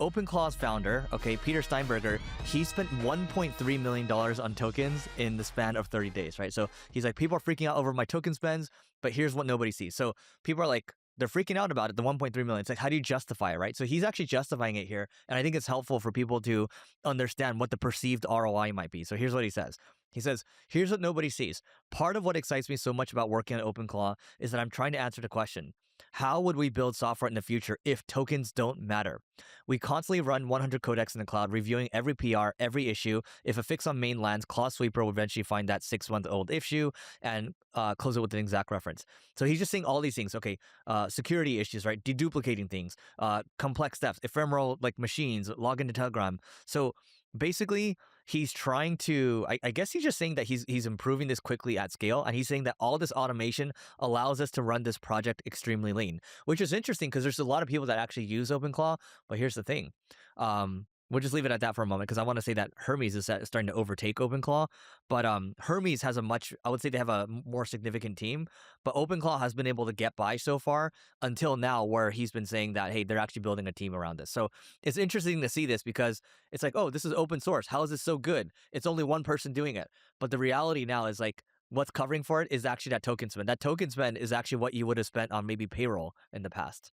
OpenClaw's founder, okay, Peter Steinberger, he spent $1.3 million on tokens in the span of 30 days, right? So he's like, people are freaking out over my token spends, but here's what nobody sees. So people are like, they're freaking out about it, the 1.3 million. It's like, how do you justify it, right? So he's actually justifying it here. And I think it's helpful for people to understand what the perceived ROI might be. So here's what he says. He says, here's what nobody sees. Part of what excites me so much about working at OpenClaw is that I'm trying to answer the question, how would we build software in the future if tokens don't matter? We constantly run 100 codecs in the cloud, reviewing every PR, every issue. If a fix on main lands, Claw Sweeper will eventually find that 6-month-old issue and close it with an exact reference. So he's just saying all these things. Okay, security issues, right? Deduplicating things, complex steps, ephemeral like machines, log into Telegram. So basically, he's trying to, I guess he's just saying that he's improving this quickly at scale. And he's saying that all this automation allows us to run this project extremely lean, which is interesting because there's a lot of people that actually use OpenClaw. But here's the thing. We'll just leave it at that for a moment because I want to say that Hermes is starting to overtake OpenClaw. But Hermes has I would say they have a more significant team. But OpenClaw has been able to get by so far until now where he's been saying that, hey, they're actually building a team around this. So it's interesting to see this because it's like, oh, this is open source. How is this so good? It's only one person doing it. But the reality now is like, what's covering for it is actually that token spend. That token spend is actually what you would have spent on maybe payroll in the past.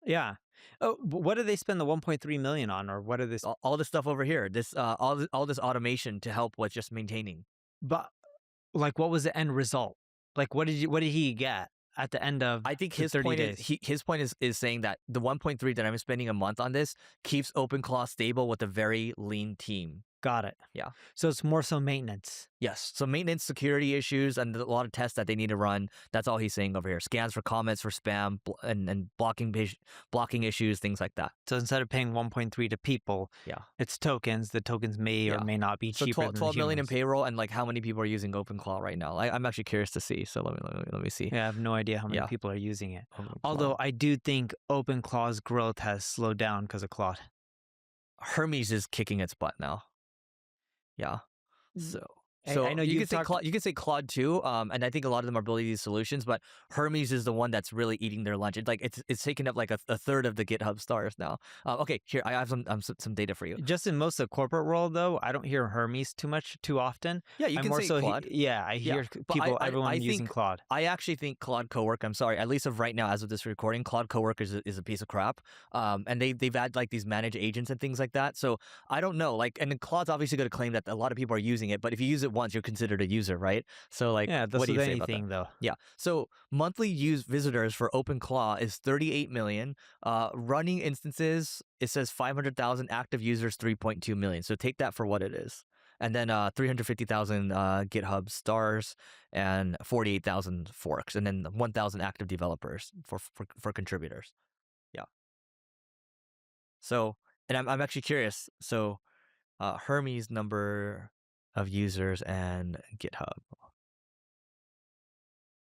Yeah. Oh, what do they spend the 1.3 million on, or what are this? All this stuff over here. This all this automation to help with just maintaining. But like, what was the end result? Like, what did he get at the end of? I think his point is saying that the 1.3 that I'm spending a month on this keeps OpenClaw stable with a very lean team. Got it. Yeah. So it's more so maintenance. Yes. So maintenance, security issues, and a lot of tests that they need to run. That's all he's saying over here. Scans for comments, for spam, and blocking issues, things like that. So instead of paying 1.3 to people, it's tokens. The tokens may or may not be cheaper. So 12 million in payroll, and like how many people are using OpenClaw right now? I'm actually curious to see. So let me see. Yeah, I have no idea how many people are using it. Although I do think OpenClaw's growth has slowed down because of Claude. Hermes is kicking its butt now. Yeah. So I know you can say Claude too, and I think a lot of them are building these solutions, but Hermes is the one that's really eating their lunch. It's taken up like a third of the GitHub stars now. Okay, here I have some data for you. Just in most of the corporate world, though, I don't hear Hermes too often. Yeah, you can say Claude. I hear everyone using Claude. I actually think Claude Cowork. I'm sorry, at least of right now, as of this recording, Claude Cowork is a piece of crap. And they've had like these managed agents and things like that. So I don't know. Like, and then Claude's obviously going to claim that a lot of people are using it, but if you use it once, you're considered a user, right? So like, what do you say about that? Though? Yeah. So monthly used visitors for OpenClaw is 38 million. Running instances, it says 500,000. Active users, 3.2 million. So take that for what it is. And then 350,000 GitHub stars and 48,000 forks, and then 1,000 active developers for contributors. Yeah. So, and I'm actually curious. So Hermes number of users and GitHub.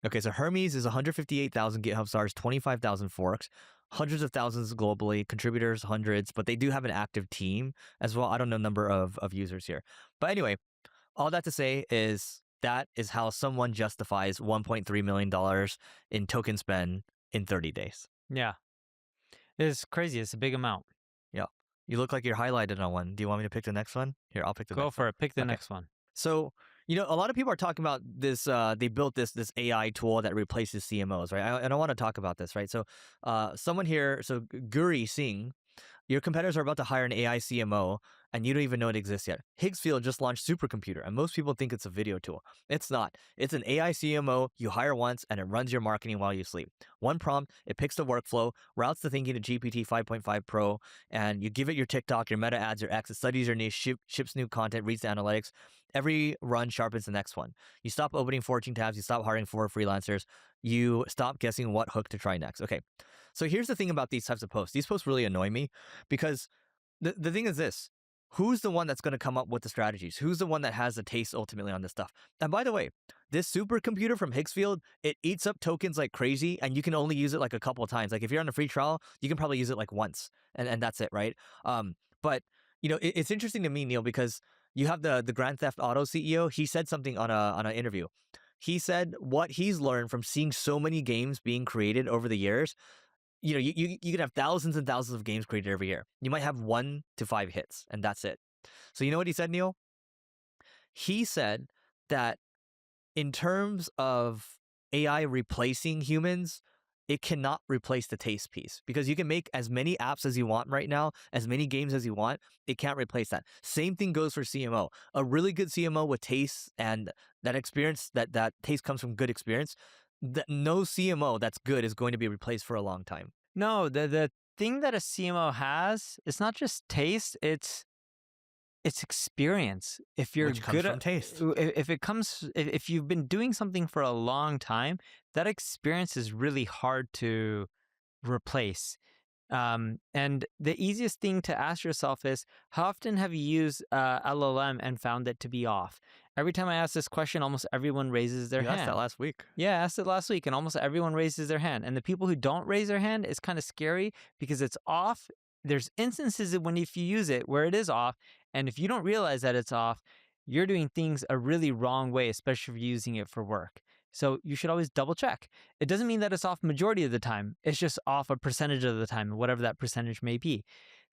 Okay, so Hermes is 158,000 GitHub stars, 25,000 forks, hundreds of thousands globally, contributors hundreds, but they do have an active team as well. I don't know number of users here. But anyway, all that to say is that is how someone justifies $1.3 million in token spend in 30 days. Yeah. It's crazy. It's a big amount. Yeah. You look like you're highlighted on one. Do you want me to pick the next one? Here, I'll pick the next one. Go for it. Pick the next one. So, a lot of people are talking about this, they built this AI tool that replaces CMOs, right? And I want to talk about this, right? So someone here, so Guri Singh, your competitors are about to hire an AI CMO and you don't even know it exists yet. Higgsfield just launched Supercomputer and most people think it's a video tool. It's not. It's an AI CMO you hire once and it runs your marketing while you sleep. One prompt, it picks the workflow, routes the thinking to GPT 5.5 Pro, and you give it your TikTok, your meta ads, your X, it studies your niche, ships new content, reads the analytics. Every run sharpens the next one. You stop opening 14 tabs, you stop hiring 4 freelancers, you stop guessing what hook to try next. Okay, so here's the thing about these types of posts. These posts really annoy me because the thing is this. Who's the one that's going to come up with the strategies? Who's the one that has the taste ultimately on this stuff? And by the way, this supercomputer from Higgsfield, it eats up tokens like crazy and you can only use it like a couple of times. Like if you're on a free trial, you can probably use it like once and that's it, right? But it's interesting to me, Neil, because you have the Grand Theft Auto CEO. He said something on an interview. He said what he's learned from seeing so many games being created over the years, you can have thousands and thousands of games created every year. You might have 1 to 5 hits, and that's it. So you know what he said, Neil? He said that in terms of AI replacing humans, it cannot replace the taste piece, because you can make as many apps as you want right now, as many games as you want. It can't replace that. Same thing goes for CMO. A really good CMO with taste and that experience, that taste comes from good experience. No CMO that's good is going to be replaced for a long time. No, the thing that a CMO has, it's not just taste, it's experience. If you're Which comes good from at taste. if you've been doing something for a long time, that experience is really hard to replace. And the easiest thing to ask yourself is, how often have you used LLM and found it to be off? Every time I ask this question, almost everyone raises their You hand. asked that last week. Yeah, I asked it last week, and almost everyone raises their hand. And the people who don't raise their hand is kind of scary because it's off. There's instances of when if you use it where it is off, and if you don't realize that it's off, you're doing things a really wrong way, especially if you're using it for work. So you should always double check. It doesn't mean that it's off majority of the time. It's just off a percentage of the time, whatever that percentage may be.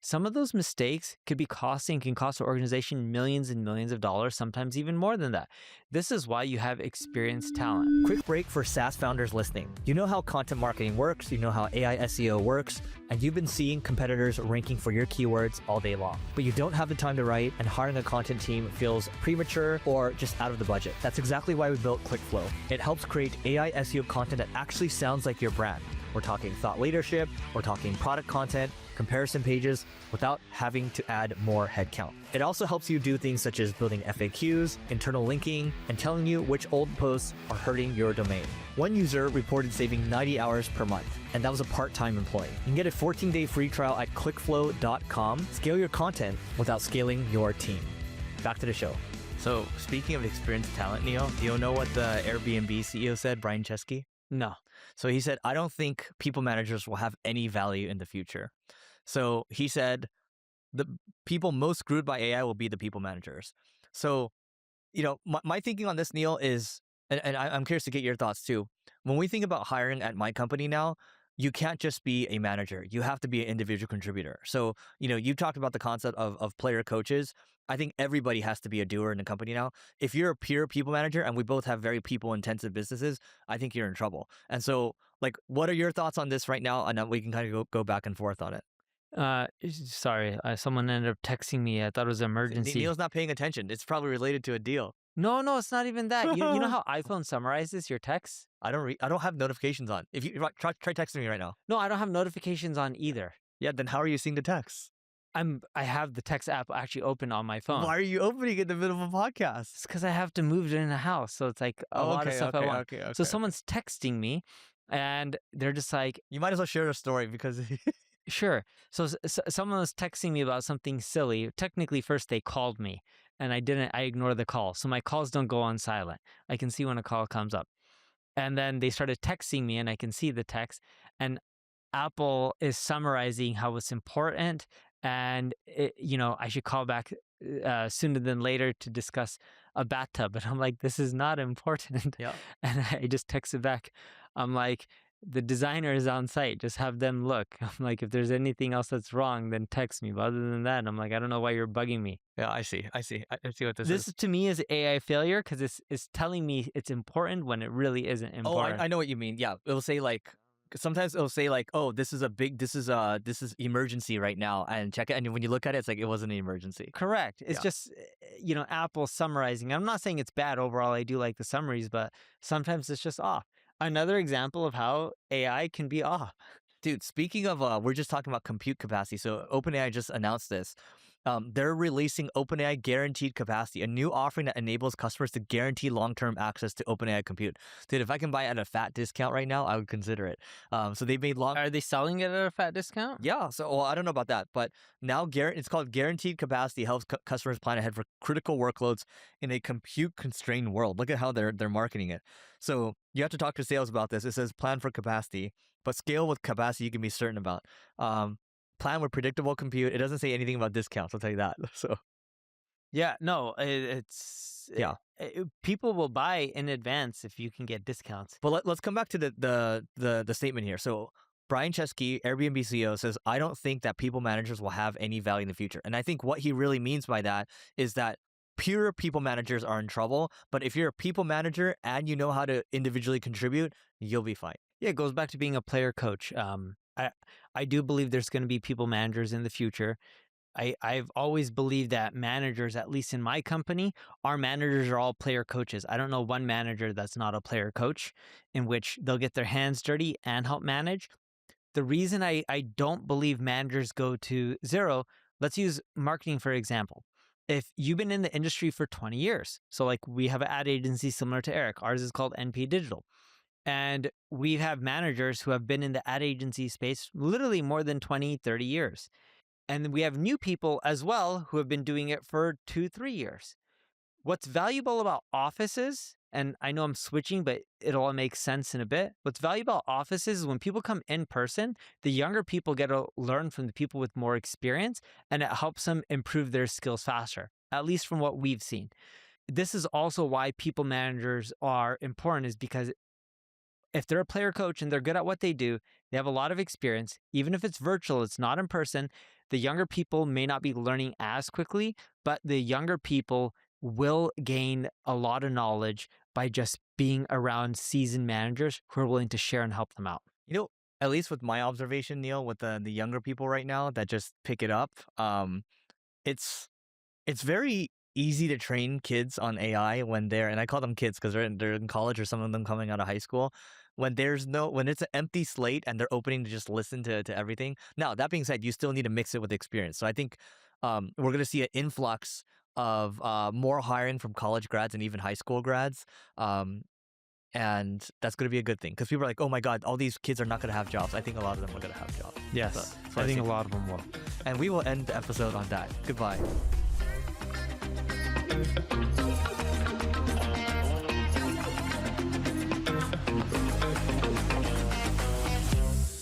Some of those mistakes can cost the organization millions and millions of dollars, sometimes even more than that. This is why you have experienced talent. Quick break for SaaS founders listening. You know how content marketing works, you know how AI SEO works, and you've been seeing competitors ranking for your keywords all day long. But you don't have the time to write, and hiring a content team feels premature or just out of the budget. That's exactly why we built ClickFlow. It helps create AI SEO content that actually sounds like your brand. We're talking thought leadership, we're talking product content, comparison pages, without having to add more headcount. It also helps you do things such as building FAQs, internal linking, and telling you which old posts are hurting your domain. One user reported saving 90 hours per month, and that was a part-time employee. You can get a 14-day free trial at clickflow.com. Scale your content without scaling your team. Back to the show. So speaking of experienced talent, Neil, do you know what the Airbnb CEO said, Brian Chesky? No. So he said, I don't think people managers will have any value in the future. So he said, the people most screwed by AI will be the people managers. So, my thinking on this, Neil, is, and I'm curious to get your thoughts too. When we think about hiring at my company now, you can't just be a manager. You have to be an individual contributor. So, you talked about the concept of player coaches. I think everybody has to be a doer in the company now. If you're a pure people manager, and we both have very people-intensive businesses, I think you're in trouble. And so, what are your thoughts on this right now? And then we can kind of go back and forth on it. Sorry, someone ended up texting me. I thought it was an emergency. Neil's not paying attention. It's probably related to a deal. No, it's not even that. You know how iPhone summarizes your texts? I don't have notifications on. If you try texting me right now. No, I don't have notifications on either. Yeah, then how are you seeing the text? I have the text app actually open on my phone. Why are you opening it in the middle of a podcast? It's because I have to move it in the house, so it's like a lot of stuff I want. Okay. So someone's texting me, and they're just like, you might as well share a story because. Sure. So someone was texting me about something silly. Technically, first they called me, and I ignored the call. So my calls don't go on silent. I can see when a call comes up. And then they started texting me, and I can see the text. And Apple is summarizing how it's important, and I should call back sooner than later to discuss a bathtub. But I'm like, this is not important. Yeah. And I just texted back. I'm like, the designer is on site. Just have them look. I'm like, if there's anything else that's wrong, then text me. But other than that, I'm like, I don't know why you're bugging me. Yeah, I see what this is. This to me is AI failure because it's telling me it's important when it really isn't important. Oh, I know what you mean. Yeah, it'll say sometimes it'll say oh, this is emergency right now, and check it. And when you look at it, it's like it wasn't an emergency. Correct. It's just, Apple summarizing. I'm not saying it's bad overall. I do like the summaries, but sometimes it's just off. Another example of how AI can be off. Dude, speaking of, we're just talking about compute capacity. So OpenAI just announced this. They're releasing OpenAI Guaranteed Capacity, a new offering that enables customers to guarantee long-term access to OpenAI compute. Dude, if I can buy it at a fat discount right now, I would consider it. So they made Are they selling it at a fat discount? Yeah. So I don't know about that, but now it's called Guaranteed Capacity. Helps customers plan ahead for critical workloads in a compute-constrained world. Look at how they're marketing it. So you have to talk to sales about this. It says plan for capacity, but scale with capacity you can be certain about. Plan with predictable compute. It doesn't say anything about discounts. I'll tell you that. So, yeah, no, people will buy in advance if you can get discounts. But let's come back to the statement here. So Brian Chesky, Airbnb CEO, says, I don't think that people managers will have any value in the future. And I think what he really means by that is that pure people managers are in trouble. But if you're a people manager and you know how to individually contribute, you'll be fine. Yeah, it goes back to being a player coach. I do believe there's going to be people managers in the future. I've always believed that managers, at least in my company, our managers are all player coaches. I don't know one manager that's not a player coach, in which they'll get their hands dirty and help manage. The reason I don't believe managers go to zero, let's use marketing for example. If you've been in the industry for 20 years, so like we have an ad agency similar to Eric, ours is called NP Digital. And we have managers who have been in the ad agency space literally more than 20, 30 years. And we have new people as well who have been doing it for 2-3 years. What's valuable about offices, and I know I'm switching, but it'll all make sense in a bit. What's valuable about offices is when people come in person, the younger people get to learn from the people with more experience, and it helps them improve their skills faster, at least from what we've seen. This is also why people managers are important, is because if they're a player coach and they're good at what they do, they have a lot of experience. Even if it's virtual, it's not in person, the younger people may not be learning as quickly, but the younger people will gain a lot of knowledge by just being around seasoned managers who are willing to share and help them out. You know, at least with my observation, Neil, with the younger people right now that just pick it up, it's very easy to train kids on AI when they're, and I call them kids because they're in college or some of them coming out of high school, when it's an empty slate and they're opening to just listen to everything. Now, that being said, you still need to mix it with experience. So I think we're going to see an influx of more hiring from college grads and even high school grads. And that's going to be a good thing because people are like, oh my God, all these kids are not going to have jobs. I think a lot of them are going to have jobs. Yes, so I think a lot of them will. And we will end the episode on that. Goodbye.